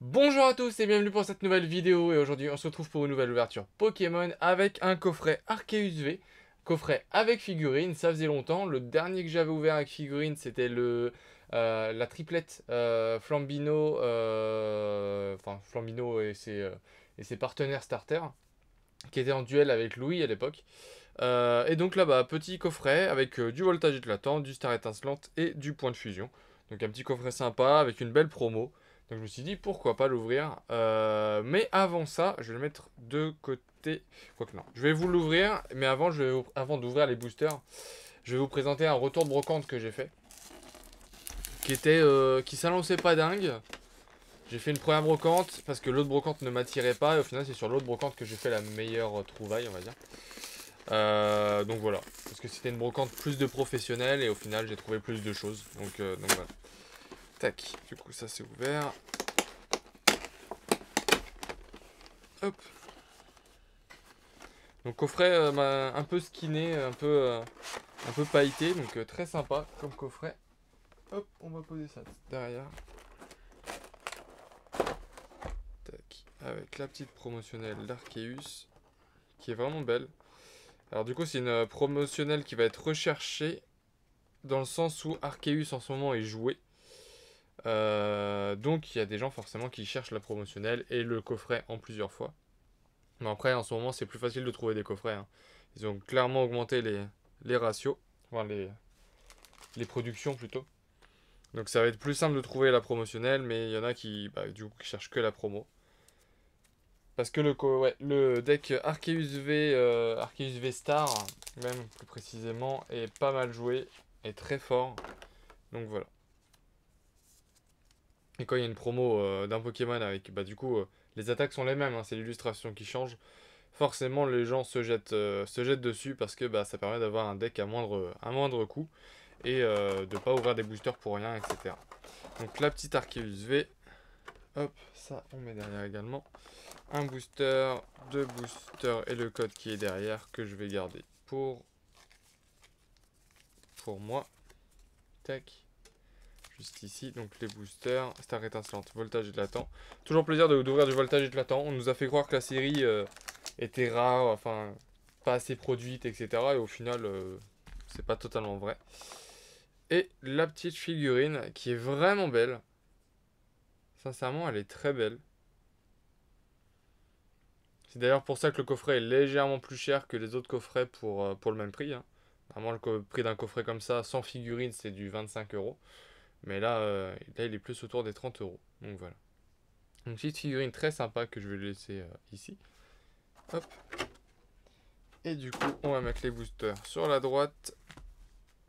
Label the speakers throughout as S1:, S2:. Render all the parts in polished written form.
S1: Bonjour à tous et bienvenue pour cette nouvelle vidéo et aujourd'hui on se retrouve pour une nouvelle ouverture Pokémon avec un coffret Arceus V, coffret avec figurine, ça faisait longtemps. Le dernier que j'avais ouvert avec figurine c'était la triplette Flambino, enfin Flambino et ses partenaires starter qui étaient en duel avec Louis à l'époque. Et donc là bah petit coffret avec du voltage éclatant, du star étincelante et du point de fusion. Donc un petit coffret sympa avec une belle promo. Donc je me suis dit pourquoi pas l'ouvrir. Mais avant ça, je vais le mettre de côté. Quoique non. Je vais vous l'ouvrir, mais avant d'ouvrir les boosters, je vais vous présenter un retour de brocante que j'ai fait. Qui s'annonçait pas dingue. J'ai fait une première brocante parce que l'autre brocante ne m'attirait pas. Et au final c'est sur l'autre brocante que j'ai fait la meilleure trouvaille on va dire. Donc voilà, parce que c'était une brocante plus de professionnels et au final j'ai trouvé plus de choses. Donc voilà. Tac, du coup ça c'est ouvert. Hop. Donc coffret un peu skiné, un peu pailleté, donc très sympa comme coffret. Hop, on va poser ça derrière. Tac, avec la petite promotionnelle d'Arceus, qui est vraiment belle. Alors du coup c'est une promotionnelle qui va être recherchée dans le sens où Arceus en ce moment est joué. Donc il y a des gens forcément qui cherchent la promotionnelle et le coffret en plusieurs fois. Mais après en ce moment c'est plus facile de trouver des coffrets, hein. Ils ont clairement augmenté les ratios, enfin les productions plutôt. Donc ça va être plus simple de trouver la promotionnelle, mais il y en a qui du coup qui cherchent que la promo. Parce que le deck Arceus V Star, même plus précisément, est pas mal joué, est très fort. Donc voilà. Et quand il y a une promo d'un Pokémon avec, du coup, les attaques sont les mêmes, hein, c'est l'illustration qui change. Forcément, les gens se jettent dessus parce que ça permet d'avoir un deck à moindre coût et de ne pas ouvrir des boosters pour rien, etc. Donc la petite Arceus V, hop, ça on met derrière également. Un booster, deux boosters et le code qui est derrière que je vais garder pour moi. Tac. Juste ici, donc les boosters, star étincelante, voltage éclatant. Toujours plaisir d'ouvrir du voltage éclatant. On nous a fait croire que la série était rare, enfin pas assez produite, etc. Et au final, c'est pas totalement vrai. Et la petite figurine qui est vraiment belle. Sincèrement, elle est très belle. C'est d'ailleurs pour ça que le coffret est légèrement plus cher que les autres coffrets pour le même prix, hein. Vraiment, le prix d'un coffret comme ça, sans figurine, c'est du 25 euros. Mais là, il est plus autour des 30 euros. Donc voilà. Une petite figurine très sympa que je vais laisser ici. Hop. Et du coup, on va mettre les boosters sur la droite.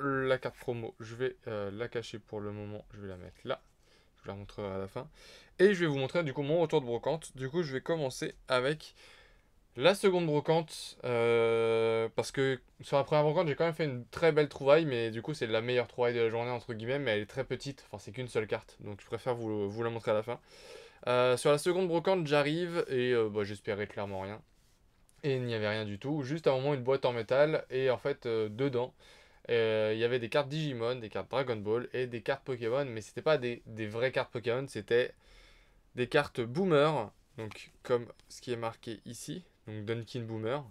S1: La carte promo, je vais la cacher pour le moment. Je vais la mettre là. Je vous la montrerai à la fin. Et je vais vous montrer du coup mon retour de brocante. Du coup, je vais commencer avec la seconde brocante. Parce que sur la première brocante, j'ai quand même fait une très belle trouvaille. Mais du coup, c'est la meilleure trouvaille de la journée, entre guillemets. Mais elle est très petite. Enfin, c'est qu'une seule carte. Donc, je préfère vous la montrer à la fin. Sur la seconde brocante, j'arrive et j'espérais clairement rien. Et il n'y avait rien du tout. Juste à un moment, une boîte en métal. Et en fait, dedans, il y avait des cartes Digimon, des cartes Dragon Ball et des cartes Pokémon. Mais c'était pas des vraies cartes Pokémon, c'était des cartes Boomer. Donc, comme ce qui est marqué ici. Donc, Dunkin Boomer.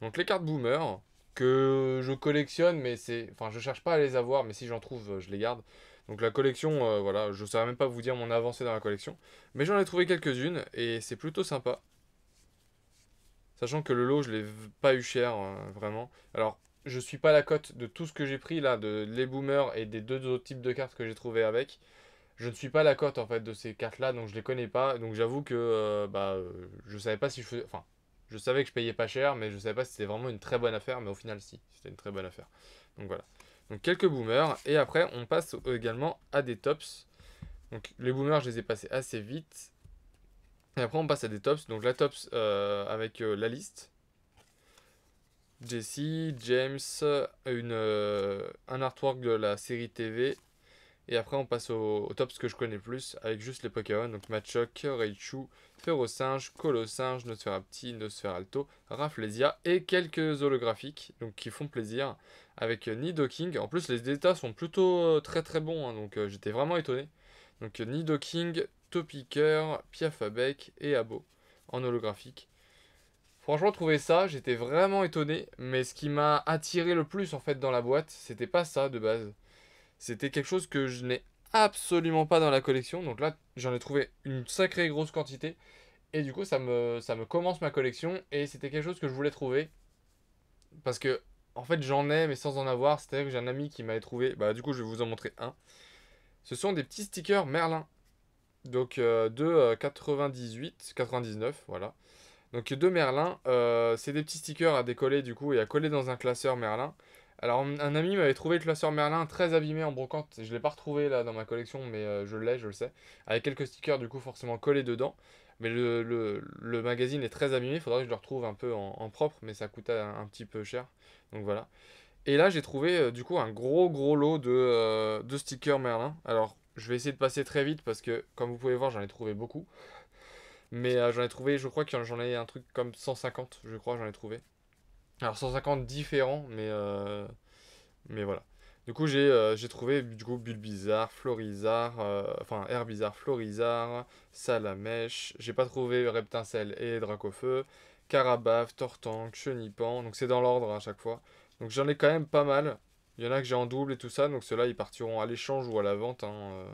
S1: Donc, les cartes Boomer que je collectionne, mais c'est. Enfin, je cherche pas à les avoir, mais si j'en trouve, je les garde. Donc, la collection, voilà, je saurais même pas vous dire mon avancée dans la collection. Mais j'en ai trouvé quelques-unes et c'est plutôt sympa. Sachant que le lot, je l'ai pas eu cher, vraiment. Alors, je suis pas la cote de tout ce que j'ai pris là, de les boomers et des deux autres types de cartes que j'ai trouvé avec. Je ne suis pas la cote en fait de ces cartes là, donc je les connais pas. Donc j'avoue que je savais pas si je faisais. Enfin, je savais que je payais pas cher, mais je savais pas si c'était vraiment une très bonne affaire. Mais au final, si, c'était une très bonne affaire. Donc voilà. Donc quelques boomers. Et après, on passe également à des tops. Donc les boomers, je les ai passés assez vite. Et après, on passe à des tops. Donc la tops avec la liste. Jesse, James, un artwork de la série TV. Et après, on passe au tops que je connais plus avec juste les Pokémon. Donc Machoke, Raichu, Ferrosinge, Colossinge, Nosferapti, Nosferalto, Rafflesia et quelques holographiques donc qui font plaisir avec Nidoking. En plus, les états sont plutôt très très bons, hein, donc j'étais vraiment étonné. Donc Nidoking, Topiqueur, Piafabec et Abo en holographique. Franchement, trouver ça, j'étais vraiment étonné. Mais ce qui m'a attiré le plus en fait dans la boîte, c'était pas ça de base. C'était quelque chose que je n'ai absolument pas dans la collection. Donc là, j'en ai trouvé une sacrée grosse quantité. Et du coup, ça me commence ma collection. Et c'était quelque chose que je voulais trouver. Parce que, en fait, j'en ai, mais sans en avoir. C'est-à-dire que j'ai un ami qui m'avait trouvé. Bah, du coup, je vais vous en montrer un. Ce sont des petits stickers Merlin. Donc, de 98, 99, voilà. Donc, de Merlin. C'est des petits stickers à décoller, du coup, et à coller dans un classeur Merlin. Alors, un ami m'avait trouvé le classeur Merlin très abîmé en brocante. Je ne l'ai pas retrouvé là dans ma collection, mais je le sais. Avec quelques stickers, du coup, forcément collés dedans. Mais le magazine est très abîmé. Il faudrait que je le retrouve un peu en propre, mais ça coûte un petit peu cher. Donc voilà. Et là, j'ai trouvé du coup un gros lot de stickers Merlin. Alors, je vais essayer de passer très vite parce que, comme vous pouvez voir, j'en ai trouvé beaucoup. Mais j'en ai trouvé, je crois que j'en ai un truc comme 150, je crois, j'en ai trouvé. Alors 150 différents, mais voilà. Du coup, j'ai trouvé du coup Bulbizarre, Florizarre, enfin Herbizarre, Florizarre, Salamèche. J'ai pas trouvé Reptincelle et Dracofeu, Carabave, Tortank, Chenipan. Donc c'est dans l'ordre à chaque fois. Donc j'en ai quand même pas mal. Il y en a que j'ai en double et tout ça. Donc ceux-là, ils partiront à l'échange ou à la vente, hein.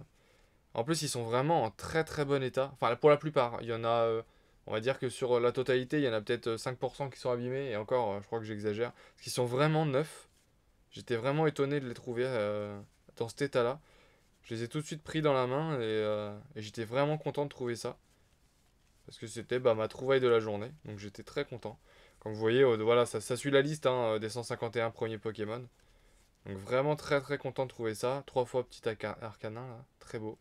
S1: En plus, ils sont vraiment en très bon état. Enfin, pour la plupart. Il y en a, on va dire que sur la totalité, il y en a peut-être 5% qui sont abîmés. Et encore, je crois que j'exagère. Parce qu'ils sont vraiment neufs. J'étais vraiment étonné de les trouver dans cet état-là. Je les ai tout de suite pris dans la main et j'étais vraiment content de trouver ça. Parce que c'était bah, ma trouvaille de la journée. Donc j'étais très content. Comme vous voyez, voilà, ça suit la liste hein, des 151 premiers Pokémon. Donc vraiment très content de trouver ça. 3 fois petit arcanin là. Très beau.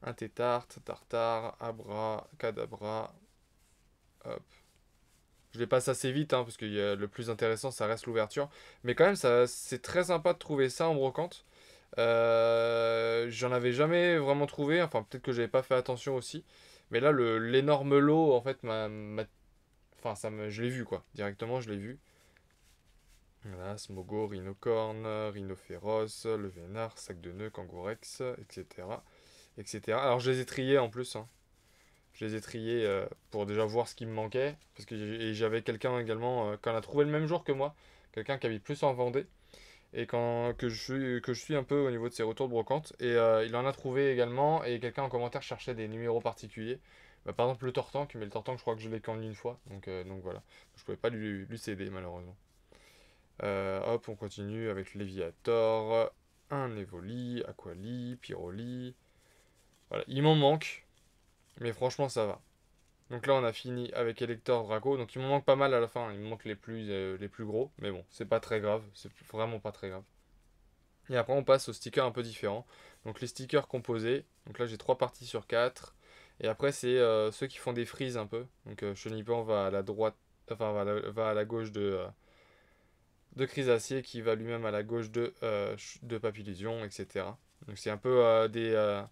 S1: Un Tétarte, Tartare, Abra, Kadabra. Hop. Je les passe assez vite hein, parce que le plus intéressant ça reste l'ouverture. Mais quand même, c'est très sympa de trouver ça en brocante. J'en avais jamais vraiment trouvé, enfin peut-être que j'avais pas fait attention aussi. Mais là, l'énorme lot, en fait, enfin, je l'ai vu quoi, directement je l'ai vu. Voilà, Smogo, Rhinocorne, Rhinophéros, le Vénard, Sac de nœuds, Kangourex, etc. etc. Alors je les ai triés en plus, hein. Je les ai triés pour déjà voir ce qui me manquait. Parce que et j'avais quelqu'un également, qui en a trouvé le même jour que moi. Quelqu'un qui habite plus en Vendée et que je suis un peu au niveau de ses retours de brocante. Et il en a trouvé également, et quelqu'un en commentaire cherchait des numéros particuliers. Bah, par exemple le Tortank, mais le Tortank je crois que je l'ai qu'en une fois, donc voilà. Je pouvais pas lui céder malheureusement. Hop, on continue avec Léviator, un Evoli, Aquali, Pyroli. Voilà, il m'en manque, mais franchement ça va. Donc là on a fini avec Elector, Draco, donc il m'en manque pas mal à la fin, il me manque les plus gros, mais bon, c'est pas très grave, c'est vraiment pas très grave. Et après, on passe aux stickers un peu différents. Donc, les stickers composés. Donc là, j'ai 3 parties sur 4. Et après, c'est ceux qui font des frises un peu. Donc, Chenipan va à la droite, enfin, va à la gauche de Chrysacier, qui va lui-même à la gauche de Papillusion, etc. Donc, c'est un peu des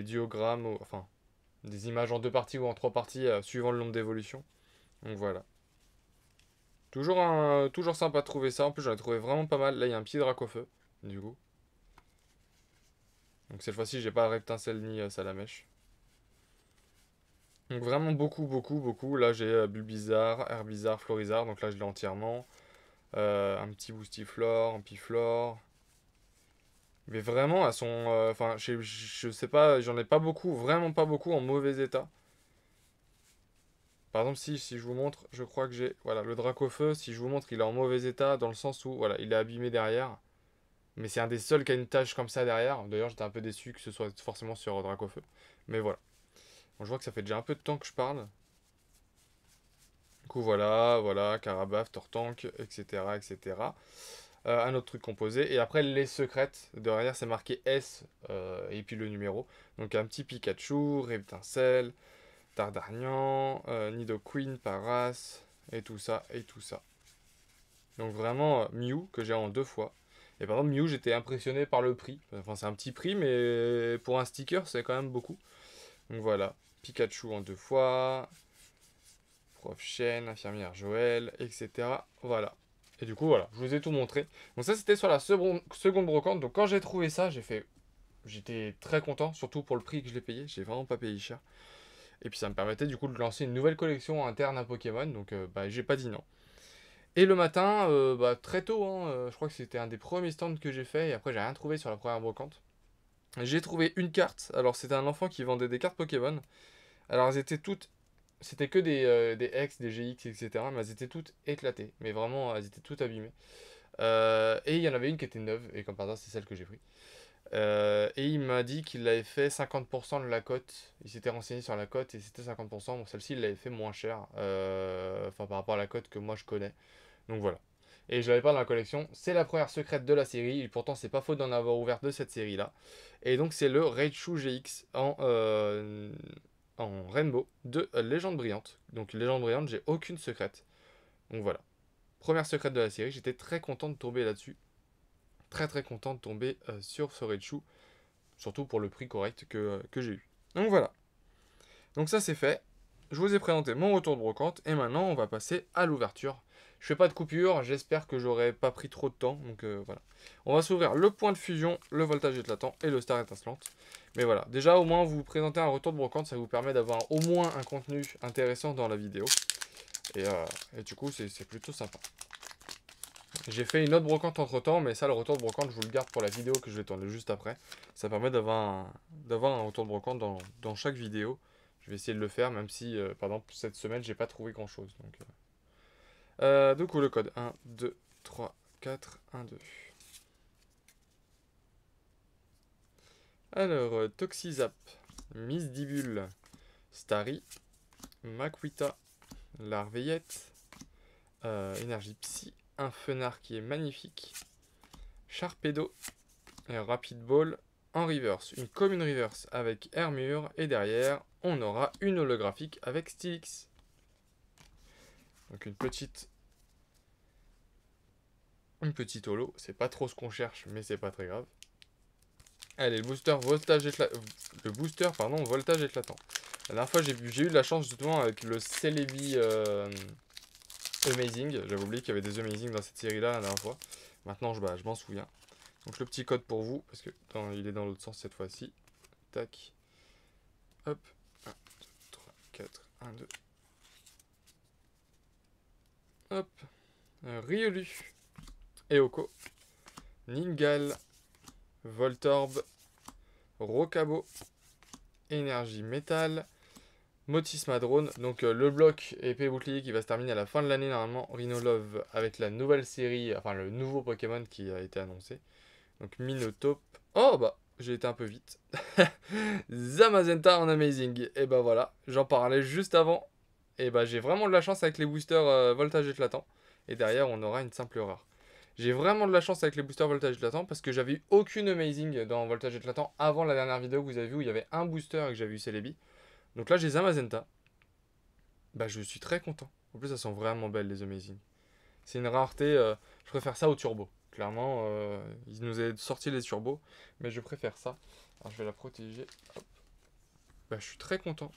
S1: diagrammes, enfin, des images en 2 parties ou en 3 parties, suivant le nombre d'évolutions. Donc, voilà. Toujours sympa de trouver ça. En plus, j'en ai trouvé vraiment pas mal. Là, il y a un petit drac au feu, du coup. Donc cette fois-ci, j'ai pas Reptincelle ni Salamèche. Donc vraiment beaucoup. Là, j'ai Bulbizarre, Herbizarre, Florizarre. Donc là, je l'ai entièrement. Un petit Boostiflore, un Piflore. Mais vraiment, elles sont... Enfin, je sais pas, j'en ai pas beaucoup, vraiment pas beaucoup en mauvais état. Par exemple, si je vous montre, je crois que j'ai... Voilà, le Dracofeu, si je vous montre, il est en mauvais état dans le sens où, voilà, il est abîmé derrière. Mais c'est un des seuls qui a une tache comme ça derrière. D'ailleurs, j'étais un peu déçu que ce soit forcément sur Dracofeu. Mais voilà. Bon, je vois que ça fait déjà un peu de temps que je parle. Du coup, voilà, Carabaf, Tortank, etc. Un autre truc composé. Et après, les secrètes. Derrière, c'est marqué S et puis le numéro. Donc, un petit Pikachu, Reptincelle, Tardarnian, Nidoqueen, Paras, et tout ça, et tout ça. Donc, vraiment, Mew, que j'ai en 2 fois. Et par exemple, Mew, j'étais impressionné par le prix. Enfin, c'est un petit prix, mais pour un sticker, c'est quand même beaucoup. Donc, voilà. Pikachu en 2 fois. Prof Chen, infirmière Joël, etc. Voilà. Et du coup, voilà, je vous ai tout montré. Donc ça, c'était sur la seconde brocante. Donc quand j'ai trouvé ça, j'ai fait... j'étais très content, surtout pour le prix que je l'ai payé. J'ai vraiment pas payé cher. Et puis ça me permettait du coup de lancer une nouvelle collection interne à Pokémon. Donc bah, j'ai pas dit non. Et le matin, bah, très tôt, hein, je crois que c'était un des premiers stands que j'ai fait. Et après, j'ai rien trouvé sur la première brocante. J'ai trouvé une carte. Alors, c'était un enfant qui vendait des cartes Pokémon. Alors, elles étaient toutes. C'était que des X, des GX, etc. Mais elles étaient toutes éclatées. Mais vraiment, elles étaient toutes abîmées. Et il y en avait une qui était neuve. Et comme par hasard, c'est celle que j'ai pris. Et il m'a dit qu'il avait fait 50% de la cote. Il s'était renseigné sur la cote et c'était 50%. Donc, celle-ci, il l'avait fait moins cher. Enfin, par rapport à la cote que moi je connais. Donc voilà. Et je l'avais pas dans la collection. C'est la première secrète de la série. Et pourtant, c'est pas faute d'en avoir ouvert de cette série-là. Et donc, c'est le Raichu GX en Rainbow de Légende Brillante. Donc, Légende Brillante, j'ai aucune secrète. Donc voilà. Première secrète de la série. J'étais très content de tomber là-dessus. Très très content de tomber sur ce Raichu. Surtout pour le prix correct que j'ai eu. Donc voilà. Donc ça, c'est fait. Je vous ai présenté mon retour de brocante. Et maintenant, on va passer à l'ouverture. Je fais pas de coupure, j'espère que j'aurai pas pris trop de temps, donc voilà. On va s'ouvrir le point de fusion, le voltage éclatant et le star étincelante. Mais voilà, déjà au moins vous présenter un retour de brocante, ça vous permet d'avoir au moins un contenu intéressant dans la vidéo. Et du coup c'est plutôt sympa. J'ai fait une autre brocante entre temps, mais ça le retour de brocante je vous le garde pour la vidéo que je vais tourner juste après. Ça permet d'avoir un retour de brocante dans chaque vidéo. Je vais essayer de le faire, même si par exemple cette semaine j'ai pas trouvé grand chose. Du coup, le code 1, 2, 3, 4, 1, 2. Alors, Toxizap, Misdibule, Starry, Maquita, Larveillette, Énergie Psy, un Fenard qui est magnifique, Sharpedo, et Rapid Ball en reverse. Une commune reverse avec Armure, et derrière, on aura une holographique avec Stylix. Donc une petite holo, c'est pas trop ce qu'on cherche, mais c'est pas très grave. Allez, le booster voltage éclatant. La dernière fois, j'ai eu de la chance justement avec le Celebi Amazing. J'avais oublié qu'il y avait des Amazing dans cette série-là la dernière fois. Maintenant, je m'en souviens. Donc le petit code pour vous, parce que il est dans l'autre sens cette fois-ci. Tac. Hop. 1, 2, 3, 4, 1, 2. Hop. Riolu. Eoko. Ningal. Voltorb. Rocabo, Énergie Métal, Motisma Drone, donc le bloc épée bouclier qui va se terminer à la fin de l'année normalement, Rhinolove avec la nouvelle série, enfin le nouveau Pokémon qui a été annoncé. Donc Minotape, oh bah j'ai été un peu vite. Zamazenta en Amazing, et bah voilà, j'en parlais juste avant. Et bah j'ai vraiment de la chance avec les boosters voltage éclatant, et derrière on aura une simple rare. J'ai vraiment de la chance avec les boosters voltage éclatant parce que j'avais eu aucune amazing dans voltage éclatant avant la dernière vidéo que vous avez vu où il y avait un booster et que j'avais eu Celebi. Donc là j'ai Zamazenta. Bah je suis très content. En plus elles sont vraiment belles les amazing. C'est une rareté, je préfère ça au turbo. Clairement, ils nous avaient sorti les turbos, mais je préfère ça. Alors je vais la protéger. Hop. Bah je suis très content.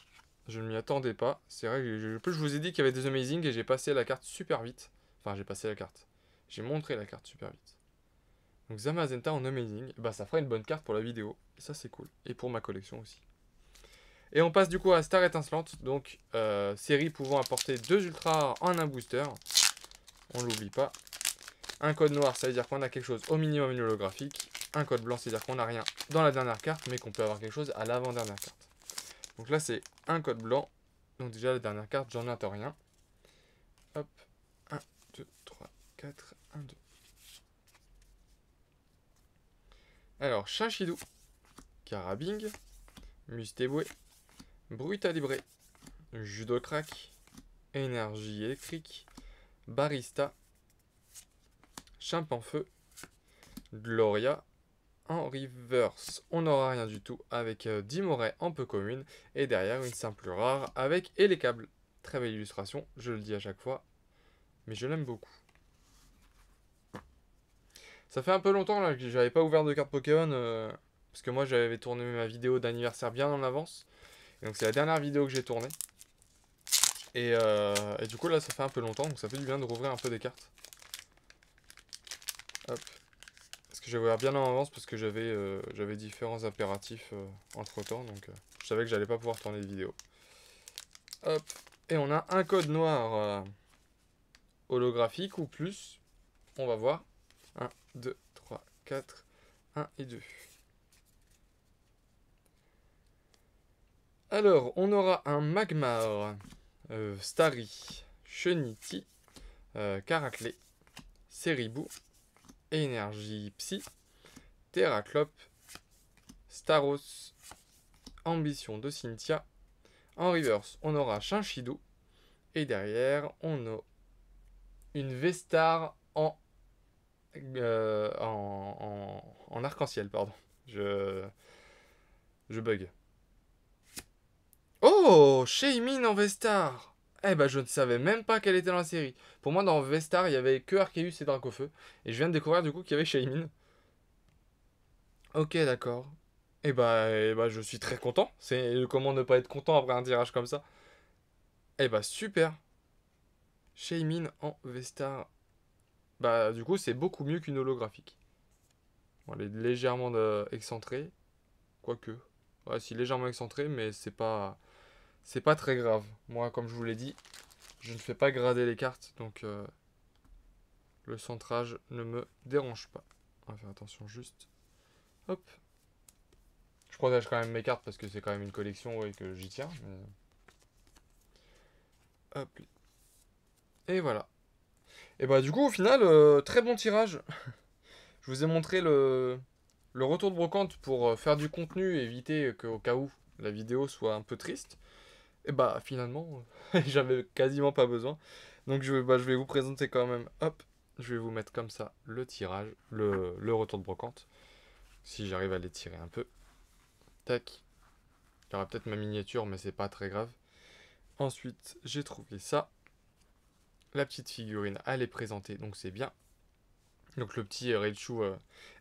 S1: Je ne m'y attendais pas. C'est vrai que je vous ai dit qu'il y avait des amazing et j'ai passé la carte super vite. Enfin j'ai passé la carte. J'ai montré la carte super vite. Donc Zamazenta en Amazing, bah ça fera une bonne carte pour la vidéo. Et ça c'est cool. Et pour ma collection aussi. Et on passe du coup à Star Étincelante. Donc série pouvant apporter 2 ultras en un booster. On l'oublie pas. Un code noir, ça veut dire qu'on a quelque chose au minimum une holographique. Un code blanc, c'est-à-dire qu'on n'a rien dans la dernière carte, mais qu'on peut avoir quelque chose à l'avant-dernière carte. Donc là c'est un code blanc. Donc déjà la dernière carte, j'en attends rien. Hop. 1, 2, 3, 4, 1, 2. Alors, Chinchidou, Carabing, Mustéboué, Brutalibré, Judocrack, Énergie électrique, Barista, Chimpanfeu, Gloria. En reverse, on n'aura rien du tout avec Dimoret en peu commune. Et derrière, une simple rare avec et les câbles. Très belle illustration, je le dis à chaque fois, mais je l'aime beaucoup. Ça fait un peu longtemps là que j'avais pas ouvert de carte Pokémon. Parce que moi j'avais tourné ma vidéo d'anniversaire bien en avance. Et donc c'est la dernière vidéo que j'ai tournée. Et du coup là ça fait un peu longtemps, donc ça fait du bien de rouvrir un peu des cartes. Hop. Parce que j'avais ouvert bien en avance parce que j'avais différents impératifs entre temps. Donc je savais que j'allais pas pouvoir tourner de vidéo. Hop. Et on a un code noir holographique ou plus. On va voir. 1, 2, 3, 4, 1 et 2. Alors, on aura un Magmar, Starry, Chenity, Caraclé, Ceribou, Énergie Psy, Terraclope, Staros, Ambition de Cynthia. En reverse, on aura Chinchidou. Et derrière, on a une Vestar en arc-en-ciel, pardon. Je bug. Oh, Shaymin en Vestar. Eh ben, je ne savais même pas qu'elle était dans la série. Pour moi, dans Vestar, il y avait que Arceus et Dracofeu. Et je viens de découvrir du coup qu'il y avait Shaymin. Ok, d'accord. Et bah, je suis très content. C'est comment ne pas être content après un tirage comme ça. Eh bah, super. Shaymin en Vestar. Bah, du coup, c'est beaucoup mieux qu'une holographique. Bon, elle est légèrement excentrée. Quoique. Ouais, si, légèrement excentrée, mais c'est pas très grave. Moi, comme je vous l'ai dit, je ne fais pas grader les cartes, donc le centrage ne me dérange pas. On va faire attention juste. Hop. Je protège quand même mes cartes parce que c'est quand même une collection et que j'y tiens. Mais... Hop. Et voilà. Et bah du coup, au final, très bon tirage. Je vous ai montré le retour de brocante pour faire du contenu et éviter qu'au cas où la vidéo soit un peu triste. Et bah finalement, j'avais quasiment pas besoin. Donc je vais vous présenter quand même. Hop, je vais vous mettre comme ça le tirage, le retour de brocante. Si j'arrive à l'étirer un peu. Tac. Il y aura peut-être ma miniature, mais c'est pas très grave. Ensuite, j'ai trouvé ça. La petite figurine, elle est présentée, donc c'est bien. Donc le petit Raichu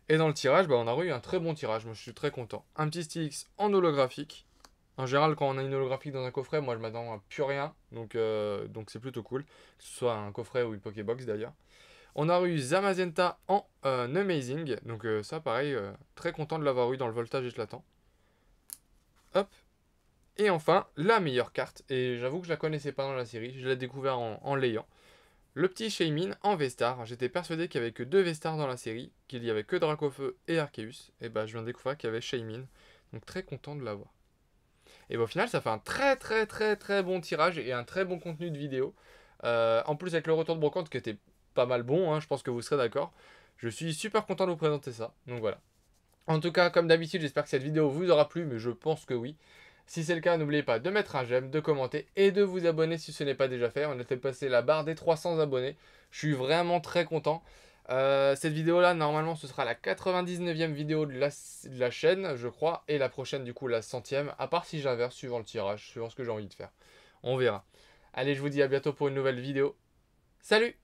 S1: est dans le tirage. Bah, on a eu un très bon tirage, moi je suis très content. Un petit Stylix en holographique. En général, quand on a une holographique dans un coffret, moi je m'attends à plus rien. Donc c'est plutôt cool. Que ce soit un coffret ou une Pokébox d'ailleurs. On a eu Zamazenta en Amazing. Donc ça pareil, très content de l'avoir eu dans le voltage éclatant. Hop. Et enfin, la meilleure carte. Et j'avoue que je la connaissais pas dans la série. Je l'ai découvert en l'ayant. Le petit Shaymin en Vestar. J'étais persuadé qu'il n'y avait que 2 Vestars dans la série. Qu'il y avait que Dracofeu et Arceus. Et bah je viens de découvrir qu'il y avait Shaymin. Donc très content de l'avoir. Et bah, au final, ça fait un très très très très bon tirage et un très bon contenu de vidéo. En plus, avec le retour de brocante qui était pas mal bon, hein, je pense que vous serez d'accord. Je suis super content de vous présenter ça. Donc voilà. En tout cas, comme d'habitude, j'espère que cette vidéo vous aura plu, mais je pense que oui. Si c'est le cas, n'oubliez pas de mettre un j'aime, de commenter et de vous abonner si ce n'est pas déjà fait. On a fait passer la barre des 300 abonnés. Je suis vraiment très content. Cette vidéo-là, normalement, ce sera la 99e vidéo de la chaîne, je crois. Et la prochaine, du coup, la 100e. À part si j'inverse suivant le tirage, suivant ce que j'ai envie de faire. On verra. Allez, je vous dis à bientôt pour une nouvelle vidéo. Salut!